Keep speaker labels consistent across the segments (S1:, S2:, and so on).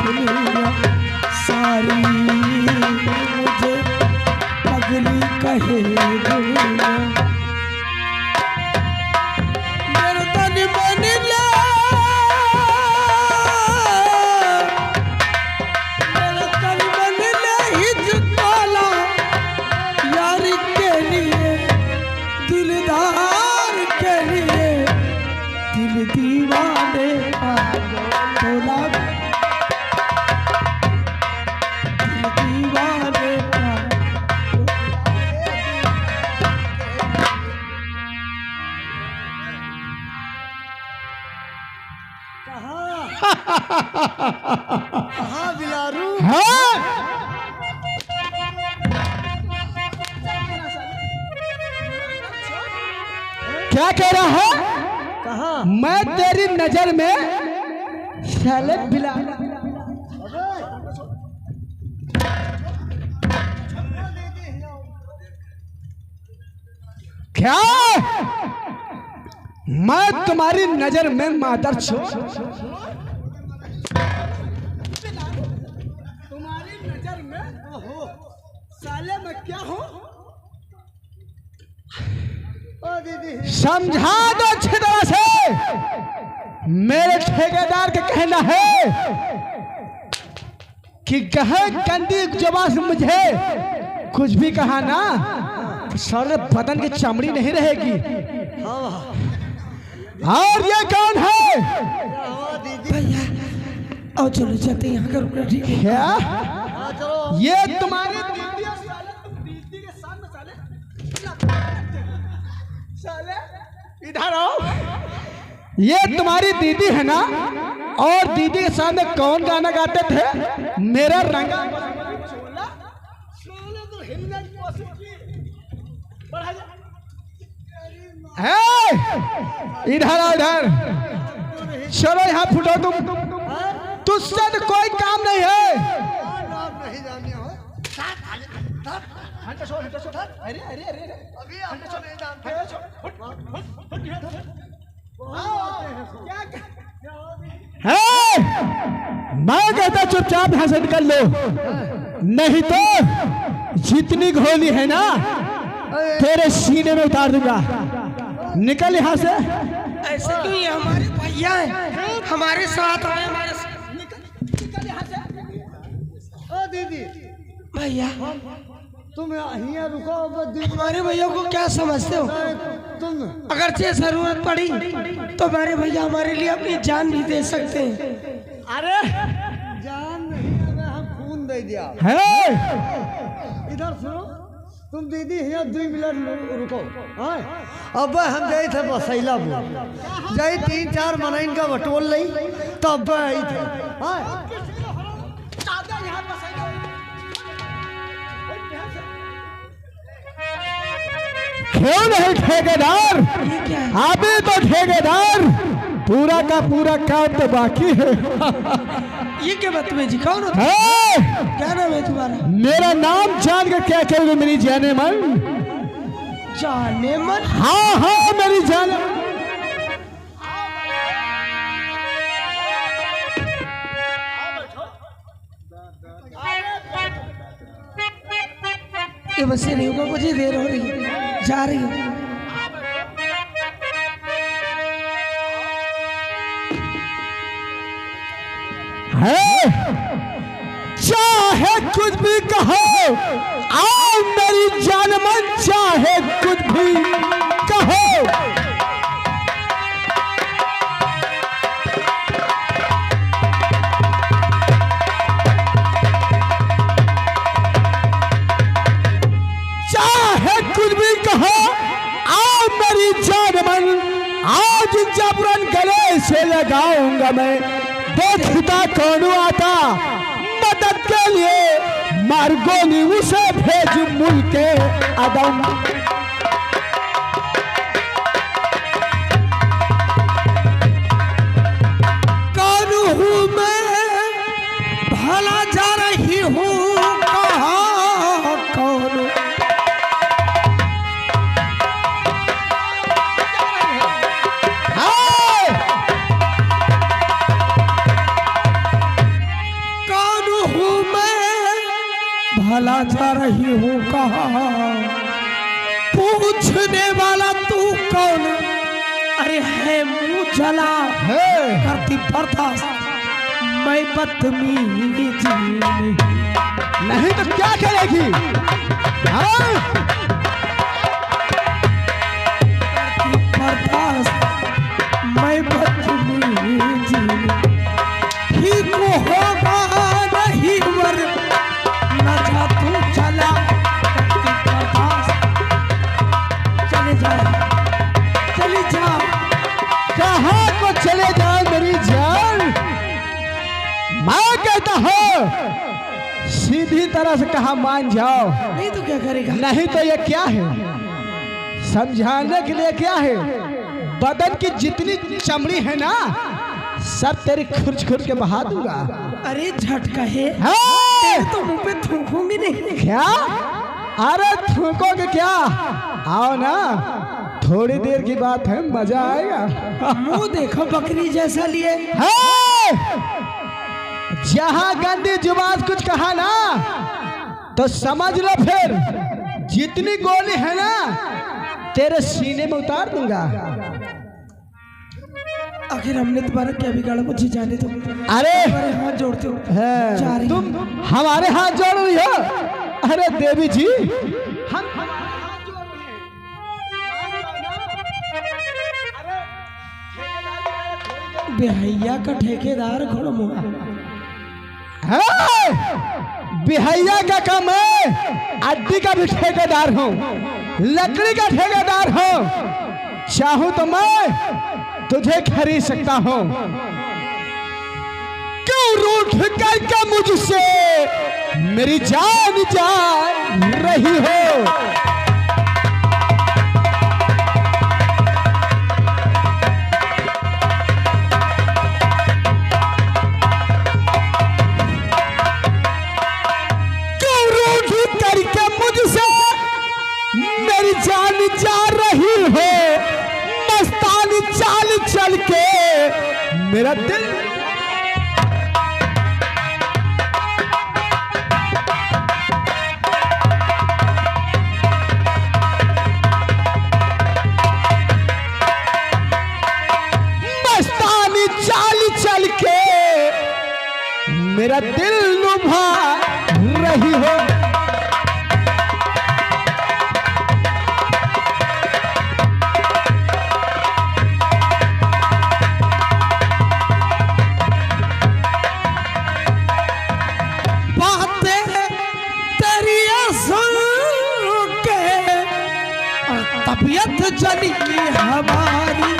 S1: दुनिया सारी मुझे पगली कहे दुनिया। मेरे तन मन ले मेरे तन मन ले हिचकोला यार के लिए दिलदार के लिए दिल दीवाने का तोला दिल दीवाने का।
S2: कहाँ बिलारू?
S1: क्या कह रहा है?
S2: कहाँ?
S1: मैं तेरी नजर में साले बिला क्या? मैं तुम्हारी नजर में मादर छो तुम्हारी नजर में हो साले मैं क्या हूँ?
S2: ओ दीदी
S1: समझा दो अच्छी तरह से। मेरे ठेकेदार का कहना है कि कहे गंदी जुबान से मुझे कुछ भी कहा ना तो सारे बदन की चमड़ी नहीं रहेगी। और ये कौन है? भैया और चलो चलते यहाँ का रुकना ठीक है क्या? ये तुम्हारी दीदी है साले, तुम दीदी के सामने साले इधर आओ। ये तुम्हारी दीदी है ना? और दीदी के सामने कौन गाना गाते थे? मेरा रंगा इधर आओ इधर। चलो यहाँ फुटो तुम। तुझसे तो कोई काम नहीं है।
S2: नहीं जाने हो।
S1: अरे अरे अरे
S2: अभी हम तो नहीं जानते।
S1: है मैं कहता चुपचाप यहाँ से निकल लो, नहीं तो जितनी गोली है ना तेरे सीने में उतार दूंगा। निकल यहाँ से।
S3: ऐसे क्यों? ये हमारे भैया हैं, हमारे साथ आए, हमारे साथ।
S1: निकल यहाँ से।
S2: ओ दीदी
S3: भैया
S2: तुम यहाँ रुको।
S3: हमारे भैया को क्या समझते हो?
S2: तुम
S3: अगर से जरूरत पड़ी तो हमारे भैया हमारे लिए अपनी जान भी दे सकते हैं।
S1: अरे
S2: जान नहीं हमें, हम खून दे दिया।
S1: है
S2: इधर सुनो, तुम दीदी यहाँ 2 मिनट रुको। हाँ अब हम गए थे बसैला बोल जाई 3-4 मनाइन का बटोल ली तो अब आई थे। हाँ
S1: क्यों नहीं ठेकेदार?
S3: ये क्या है?
S1: अभी तो ठेकेदार पूरा का पूरा काम तो बाकी है।
S3: ये क्या बदतमीजी? कौन होता है?
S1: है?
S3: क्या नाम है तुम्हारा?
S1: मेरा नाम जान कर क्या करोगे मेरी जाने मन?
S3: जाने मन?
S1: हाँ हाँ मेरी जान।
S3: ये बस से नहीं होगा, मुझे देर हो रही है, जा रही हूँ।
S1: है चाहे कुछ भी कहो आओ मेरी जान मन, चाहे कुछ भी कहो। चाहे कुछ भी कहो आओ मेरी जान मन, आज जबरन गले से लगाऊंगा मैं। देखता कौन आता मदद के लिए, मार गोली उसे भेज मुल्क के अदम। कौन हूँ मैं भला जा रही हूँ कहाँ? कौन
S3: भला जा रही हूँ कहाँ, पूछने वाला तू कौन? अरे है मुँह जला करती बर्दाश्त मैं बदतमीजी
S1: नहीं तो क्या करेगी? हाँ?
S3: करती बर्दाश्त मैं बदतमीजी ठीक होगा नहीं वर न जा तू चला करती बर्दाश्त। चले जा चले जा।
S1: कहाँ को चले जाओ मेरी जान? मैं कहता हूँ सीधी तरह से कहा मान जाओ,
S3: नहीं तो क्या करेगा?
S1: नहीं तो ये क्या है? समझाने के लिए क्या है? बदन की जितनी चमड़ी है ना सब तेरी खुर्च खुर्च के बहा दूंगा।
S3: अरे झटका है
S1: हाँ!
S3: तो मुंह पे थूकूंगी नहीं।
S1: क्या? अरे थूकोगे क्या? आओ ना, थोड़ी देर की बात है, मजा आएगा।
S3: मुंह देखो बकरी जैसा लिए।
S1: जहां गंदी जुबान कुछ कहा ना तो समझ लो फिर जितनी गोली है ना तेरे सीने में उतार दूंगा।
S3: आखिर हमने तुम्हारा क्या बिगाड़ा? मुझे जाने दो।
S1: अरे
S3: तुम्हारे हाथ जोड़ते हो। जा रही
S1: तुम
S3: हूँ।
S1: हमारे हाथ जोड़ रही हो? अरे देवी जी हम
S3: बेहैया का ठेकेदार घोड़ा मुआ।
S1: बिहैया का काम है, अड्डी का भी ठेकेदार हूँ, लकड़ी का ठेकेदार हूँ। चाहूँ तो मैं तुझे खरीद सकता हूँ। क्यों रूठ करके मुझसे मेरी जान जा रही हो? मेरी जान जा रही हो, मस्तानी चाल चल के मेरा दिल मस्तानी चाल चल के मेरा दिल लुभा रही हो।
S3: तबीयत जली हमारी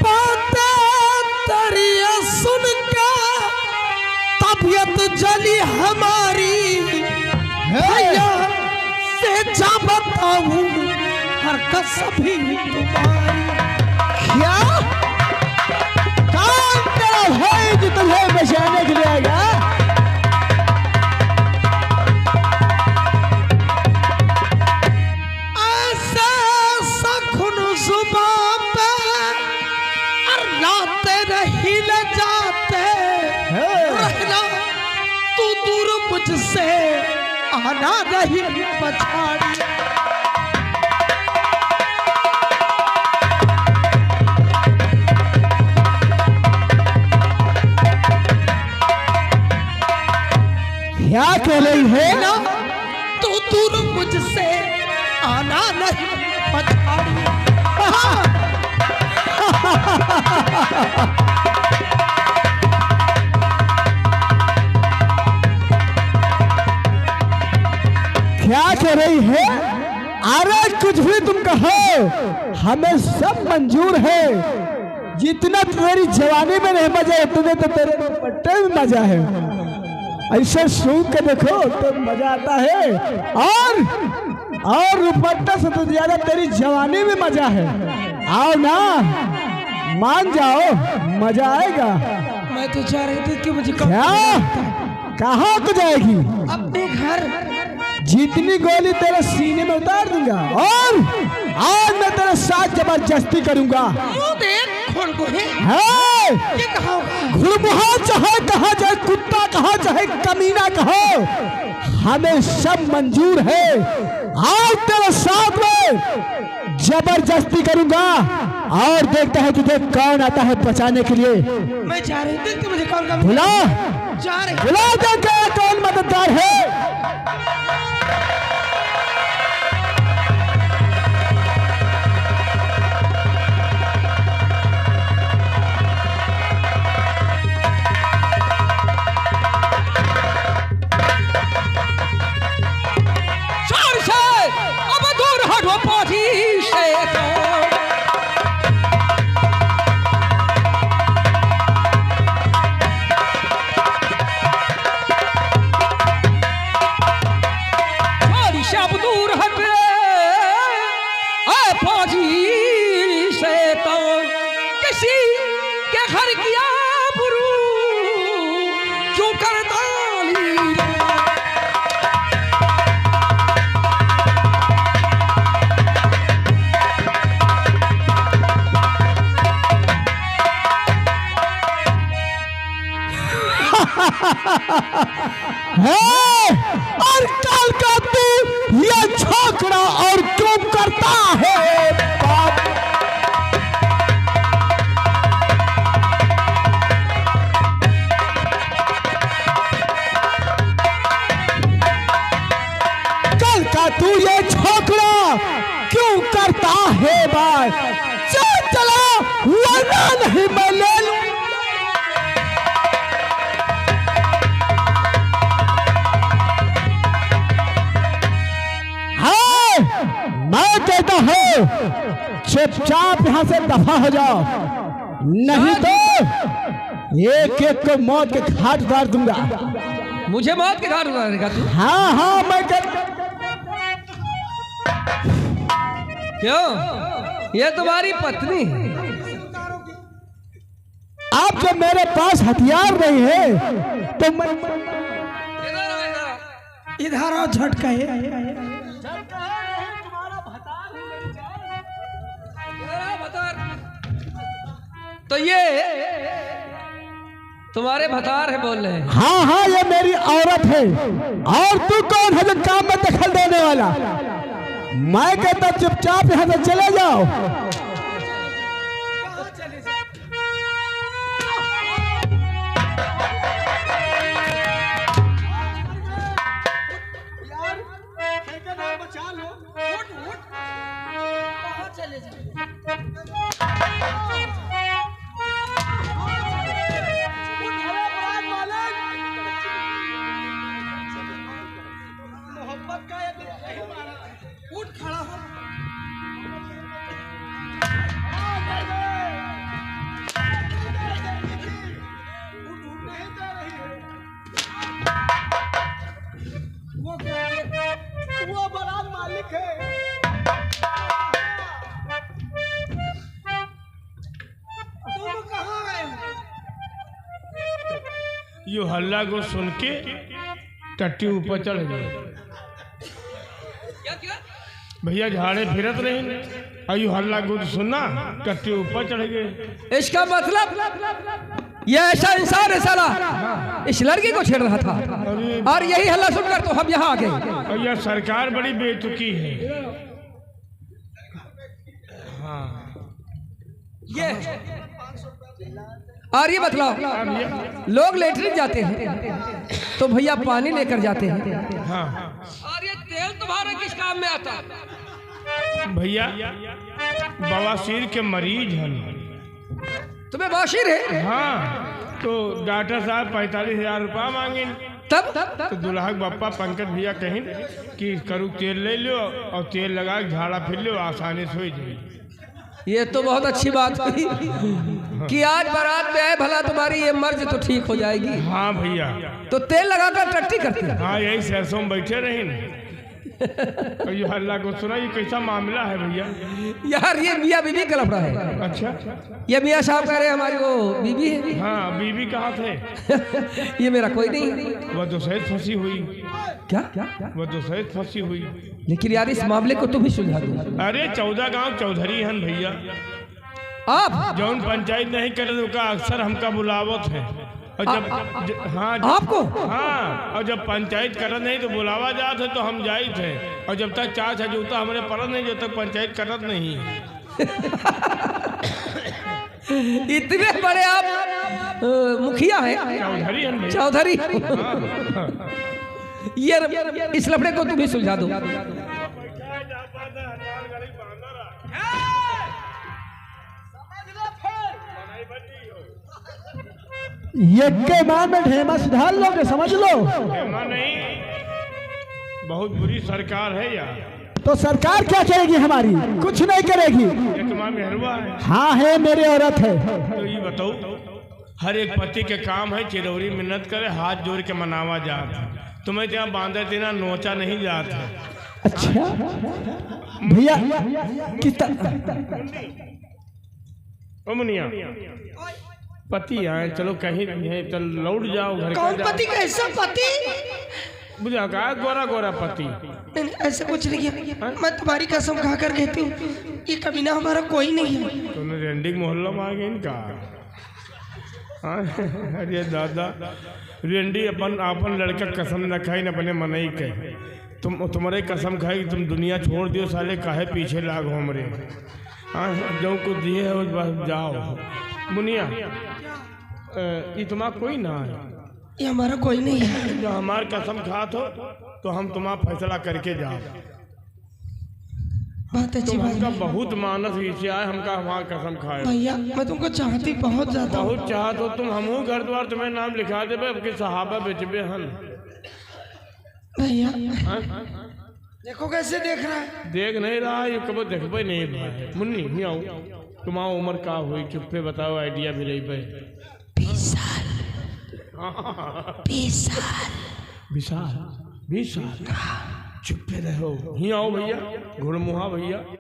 S3: बातें तेरी सुन के तबीयत जली हमारी। भैया से जा बताऊं हरकत सभी तुम्हारी।
S1: क्या काम तेरा भाई जो तुम्हें बचाने के लिए आएगा?
S3: ऐसे सखुन जुबान पे लाते नहीं ले जाते रहना तू दूर मुझसे आना नहीं पछाड़ी।
S1: क्या कह रही है?
S3: ना तू दूर मुझसे आना नहीं पछाड़ी।
S1: क्या कह रही है? अरे कुछ भी तुम कहो, हमें सब मंजूर है। जितना तेरी जवानी में नहीं मजा है तुम्हें तो तेरे दुपट्टे में मजा है। ऐसे सूख के देखो तो मजा आता है, और दुपट्टा से तो ज्यादा तेरी जवानी में मजा है। आओ ना, मान जाओ, मजा आएगा।
S3: मैं तो चाह रही थी कि मुझे
S1: क्या? कहाँ को जाएगी?
S3: अपने घर
S1: जितनी गोली तेरे सीने में उतार दूंगा और आज मैं तेरे साथ जबरदस्ती करूंगा।
S3: मुंह देख खून को है ये कहा होगा?
S1: घुड़मुहा चाहे कहा जाए, कुत्ता कहा चाहे कमीना कहो, हमें सब मंजूर है। आज तेरे साथ में जबरदस्ती करूंगा और देखता है तुझे कौन आता है बचाने के लिए।
S3: मैं जा रही देख मुझे कौन कौन
S1: बुला
S3: जा रही
S1: बुला देखा कौन मददगार है। और कल का तू ये छोकरा और क्यों करता है बाप? कल का तू ये छोकरा क्यों करता है बाप? चला वरना नहीं मैं ले लूं। मैं कहता हूं चुपचाप यहां से दफा हो जाओ, नहीं तो एक एक को मौत के घाट उतार दूंगा।
S4: मुझे मौत के घाट उतारेगा तू?
S1: हाँ हाँ मैं
S4: क्यों? ये तुम्हारी पत्नी है।
S1: आप जब मेरे पास हथियार नहीं है तो मैं
S3: इधर आओ झटका है।
S4: तो ये तुम्हारे भतार है बोल रहे हैं?
S1: हाँ हाँ ये मेरी औरत है। और तू कौन है जो काम में दखल देने वाला? मैं कहता चुपचाप यहाँ से चले जाओ।
S2: वो बड़ा मालिक है। तुम कहाँ गए?
S5: यो हल्ला को सुन के टट्टी ऊपर चढ़ गए। भैया झाड़े फिरत रहे और यो हल्ला को सुनना टट्टी ऊपर चढ़ गए।
S4: इसका मतलब ये ऐसा इंसान है साला इस लड़की को छेड़ रहा था और यही हल्ला सुनकर तो हम यहाँ आ गए।
S5: भैया सरकार बड़ी बेतुकी है। हाँ
S4: ये और ये बतलाओ, लोग लेटरिन जाते हैं तो भैया पानी लेकर जाते हैं।
S5: हाँ
S4: और ये तेल तुम्हारा किस काम में आता है?
S5: भैया बवासीर के मरीज हैं।
S4: तुम्हें बवासीर है?
S5: हाँ तो डॉक्टर साहब 45,000 रुपया मांगे।
S4: तब
S5: तो दुल्हा बापा पंकज भैया कहें कि करू तेल ले लो और तेल लगा झाड़ा फिर लो, आसानी से हो जाए।
S4: ये तो बहुत अच्छी बात हुई कि आज बारात में आए, भला तुम्हारी ये मर्ज तो ठीक हो जाएगी।
S5: हाँ भैया
S4: तो तेल लगाकर टट्टी करते हैं।
S5: हाँ यही सरसों में बैठे रहे। और ये हल्ला को सुना, ये कैसा मामला है भैया?
S4: यार ये मियाँ बीवी का लफड़ा है।
S5: अच्छा,
S4: ये मियाँ साहब कह रहे हैं हमारी वो बीवी है।
S5: हाँ बीवी कहाँ थे?
S4: ये मेरा कोई नहीं।
S5: वो तो शायद फंसी हुई।
S4: क्या?
S5: वो तो शायद फंसी हुई।
S4: लेकिन यार इस मामले को तुम ही सुलझा दो।
S5: अरे 14 गांव चौधरी हन भैया,
S4: आप
S5: जौन पंचायत नहीं करे का अक्सर हमका बुलावत है। और जब हाँ
S4: आपको
S5: हाँ, और जब पंचायत करत नहीं तो बुलावा जात है तो हम जाए थे। और जब तक चार जूता हमारे परत नहीं, जब तक पंचायत करत नहीं।
S4: इतने बड़े आप मुखिया हैं?
S5: चौधरी हन भैया।
S4: चौधरी।
S5: हाँ।
S4: ये इस लफड़े को तुम ही सुलझा दो।
S1: यज्ञ मान में ढेमा सुधार लोगे, समझ लो।
S5: हेमा नहीं, बहुत बुरी सरकार है यार।
S1: तो सरकार क्या करेगी हमारी? कुछ नहीं करेगी।
S5: ये तुम्हारा मेहरबा है।
S1: हाँ है, मेरी औरत है।
S5: तो ये बताओ, हर एक पति के काम है चिरौरी मिन्नत करे, हाथ जोड़ के मनावा जात। तुम्हें जहाँ बांधे देना नोचा नहीं जाता।
S1: अच्छा भैया कितना
S5: ओ मुनिया, पति आए, चलो कहीं चल लौट जाओ घर।
S3: कौन पति? कैसा पति?
S5: बुझा का गोरा गोरा पति?
S3: नहीं ऐसा कुछ नहीं है, मैं तुम्हारी कसम खा कर कहती हूँ ये कमीना हमारा कोई नहीं है।
S5: तुमने रेंडिंग मोहल्ला में आ गए इनका। अरे दादा, रेंडी अपन लड़का कसम न खाई न अपने मनई के। तुम्हारे कसम खाई तुम दुनिया छोड़ दियो साले, काहे पीछे लागो हमरे। हाँ जो कुछ दिए है बस जाओ। मुनिया ये तुम्हारा कोई ना है?
S3: ये हमारा कोई नहीं है।
S5: जो हमार कसम खात हो तो हम तुम्हारा फैसला करके जाओ।
S3: बहुत अच्छी
S5: तुम
S3: बात
S5: हमका
S3: है
S5: बहुत मानस इसे आए, हमका हमार कसम खाए।
S3: भैया, मैं तुमको चाहती बहुत ज्यादा हूँ।
S5: बहुत चाहत हो तुम, हमहू घर द्वार तुम्हें नाम लिखा देवे, आपके सहाबा बेचबे हन।
S3: भैया
S5: हाँ?
S3: देखो कैसे देख रहा है।
S5: देख नहीं रहा, ये कब देखबे नहीं भाई। मुन्नी नहीं आओ, तुम्हारा उम्र का हुई? चुप्पे बताओ, आइडिया भी रही भाई।
S3: 20 साल। 20 साल।
S5: 20 साल चुप्पे रहो। ही आओ भैया, घुड़मुहा भैया।